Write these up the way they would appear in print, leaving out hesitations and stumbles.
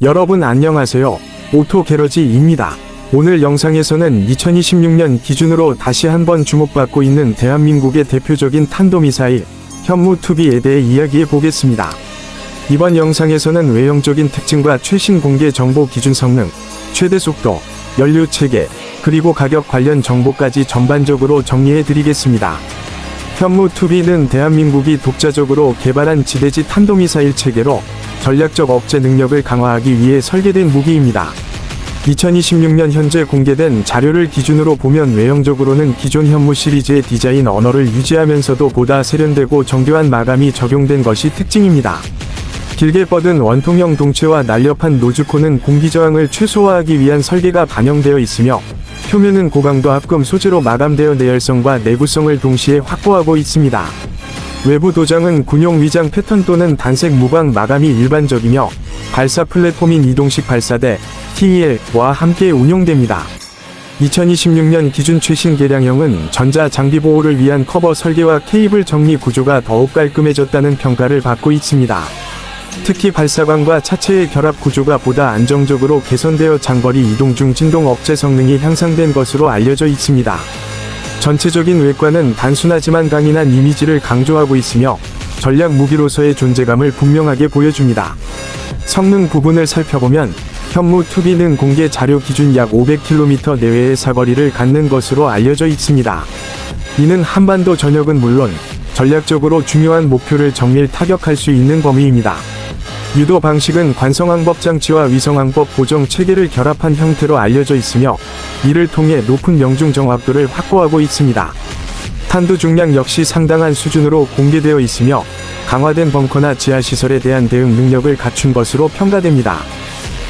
여러분 안녕하세요. 오토게러지입니다. 오늘 영상에서는 2026년 기준으로 다시 한번 주목받고 있는 대한민국의 대표적인 탄도미사일 현무2B에 대해 이야기해 보겠습니다. 이번 영상에서는 외형적인 특징과 최신 공개 정보 기준 성능, 최대 속도, 연료 체계, 그리고 가격 관련 정보까지 전반적으로 정리해 드리겠습니다. 현무2B는 대한민국이 독자적으로 개발한 지대지 탄도미사일 체계로 전략적 억제 능력을 강화하기 위해 설계된 무기입니다. 2026년 현재 공개된 자료를 기준으로 보면 외형적으로는 기존 현무 시리즈의 디자인 언어를 유지하면서도 보다 세련되고 정교한 마감이 적용된 것이 특징입니다. 길게 뻗은 원통형 동체와 날렵한 노즈코는 공기저항을 최소화하기 위한 설계가 반영되어 있으며 표면은 고강도 합금 소재로 마감되어 내열성과 내구성을 동시에 확보하고 있습니다. 외부 도장은 군용 위장 패턴 또는 단색 무광 마감이 일반적이며 발사 플랫폼인 이동식 발사대 TEL과 함께 운용됩니다. 2026년 기준 최신 개량형은 전자 장비 보호를 위한 커버 설계와 케이블 정리 구조가 더욱 깔끔해졌다는 평가를 받고 있습니다. 특히 발사관과 차체의 결합 구조가 보다 안정적으로 개선되어 장거리 이동 중 진동 억제 성능이 향상된 것으로 알려져 있습니다. 전체적인 외관은 단순하지만 강인한 이미지를 강조하고 있으며 전략 무기로서의 존재감을 분명하게 보여줍니다. 성능 부분을 살펴보면 현무2B는 공개 자료 기준 약 500km 내외의 사거리를 갖는 것으로 알려져 있습니다. 이는 한반도 전역은 물론 전략적으로 중요한 목표를 정밀 타격할 수 있는 범위입니다. 유도 방식은 관성항법 장치와 위성항법 고정 체계를 결합한 형태로 알려져 있으며 이를 통해 높은 명중 정확도를 확보하고 있습니다. 탄두 중량 역시 상당한 수준으로 공개되어 있으며 강화된 벙커나 지하시설에 대한 대응 능력을 갖춘 것으로 평가됩니다.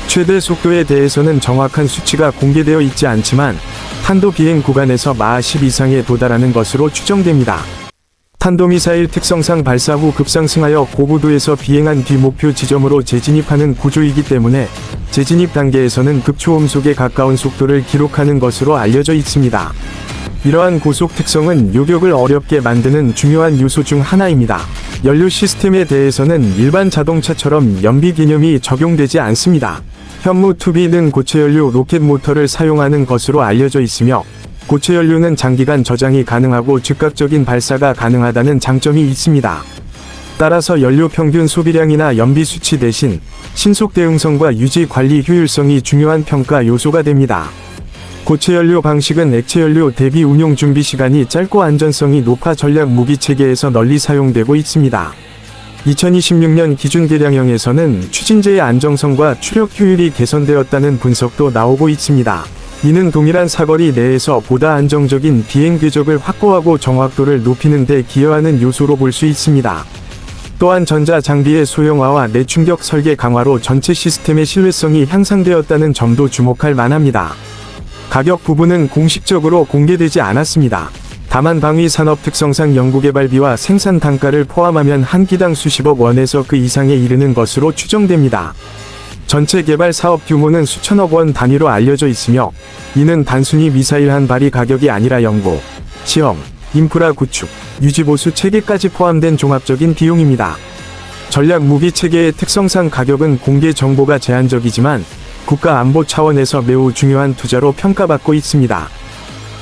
최대 속도에 대해서는 정확한 수치가 공개되어 있지 않지만 탄도 비행 구간에서 마하 10 이상에 도달하는 것으로 추정됩니다. 탄도미사일 특성상 발사 후 급상승하여 고고도에서 비행한 뒤 목표 지점으로 재진입하는 구조이기 때문에 재진입 단계에서는 급초음속에 가까운 속도를 기록하는 것으로 알려져 있습니다. 이러한 고속 특성은 요격을 어렵게 만드는 중요한 요소 중 하나입니다. 연료 시스템에 대해서는 일반 자동차처럼 연비 개념이 적용되지 않습니다. 현무2B는 고체연료 로켓 모터를 사용하는 것으로 알려져 있으며 고체연료는 장기간 저장이 가능하고 즉각적인 발사가 가능하다는 장점이 있습니다. 따라서 연료 평균 소비량이나 연비 수치 대신 신속 대응성과 유지 관리 효율성이 중요한 평가 요소가 됩니다. 고체연료 방식은 액체연료 대비 운용 준비 시간이 짧고 안전성이 높아 전략 무기 체계에서 널리 사용되고 있습니다. 2026년 기준 개량형에서는 추진제의 안정성과 추력 효율이 개선되었다는 분석도 나오고 있습니다. 이는 동일한 사거리 내에서 보다 안정적인 비행 궤적을 확보하고 정확도를 높이는 데 기여하는 요소로 볼 수 있습니다. 또한 전자 장비의 소형화와 내충격 설계 강화로 전체 시스템의 신뢰성이 향상되었다는 점도 주목할 만합니다. 가격 부분은 공식적으로 공개되지 않았습니다. 다만 방위 산업 특성상 연구개발비와 생산 단가를 포함하면 한 기당 수십억 원에서 그 이상에 이르는 것으로 추정됩니다. 전체 개발 사업 규모는 수천억 원 단위로 알려져 있으며 이는 단순히 미사일 한 발이 가격이 아니라 연구, 시험, 인프라 구축, 유지보수 체계까지 포함된 종합적인 비용입니다. 전략 무기 체계의 특성상 가격은 공개 정보가 제한적이지만 국가 안보 차원에서 매우 중요한 투자로 평가받고 있습니다.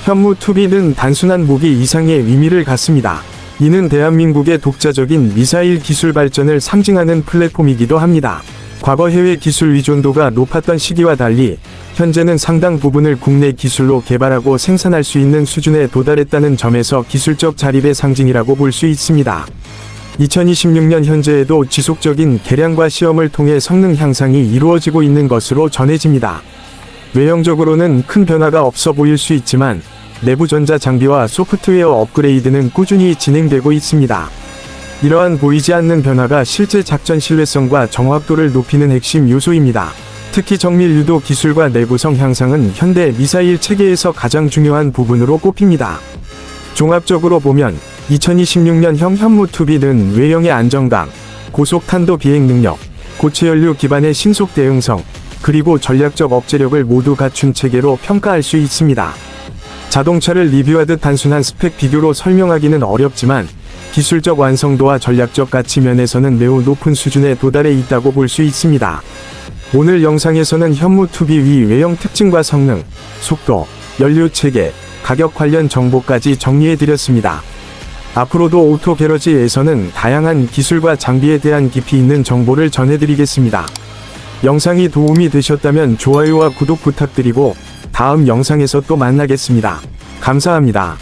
현무2B는 단순한 무기 이상의 의미를 갖습니다. 이는 대한민국의 독자적인 미사일 기술 발전을 상징하는 플랫폼이기도 합니다. 과거 해외 기술 의존도가 높았던 시기와 달리 현재는 상당 부분을 국내 기술로 개발하고 생산할 수 있는 수준에 도달했다는 점에서 기술적 자립의 상징이라고 볼 수 있습니다. 2026년 현재에도 지속적인 개량과 시험을 통해 성능 향상이 이루어지고 있는 것으로 전해집니다. 외형적으로는 큰 변화가 없어 보일 수 있지만 내부 전자 장비와 소프트웨어 업그레이드는 꾸준히 진행되고 있습니다. 이러한 보이지 않는 변화가 실제 작전 신뢰성과 정확도를 높이는 핵심 요소입니다. 특히 정밀 유도 기술과 내구성 향상은 현대 미사일 체계에서 가장 중요한 부분으로 꼽힙니다. 종합적으로 보면 2026년형 현무2B는 외형의 안정감, 고속 탄도 비행 능력, 고체연료 기반의 신속 대응성, 그리고 전략적 억제력을 모두 갖춘 체계로 평가할 수 있습니다. 자동차를 리뷰하듯 단순한 스펙 비교로 설명하기는 어렵지만 기술적 완성도와 전략적 가치 면에서는 매우 높은 수준에 도달해 있다고 볼 수 있습니다. 오늘 영상에서는 현무2B 위 외형 특징과 성능, 속도, 연료 체계, 가격 관련 정보까지 정리해드렸습니다. 앞으로도 오토 게러지에서는 다양한 기술과 장비에 대한 깊이 있는 정보를 전해드리겠습니다. 영상이 도움이 되셨다면 좋아요와 구독 부탁드리고 다음 영상에서 또 만나겠습니다. 감사합니다.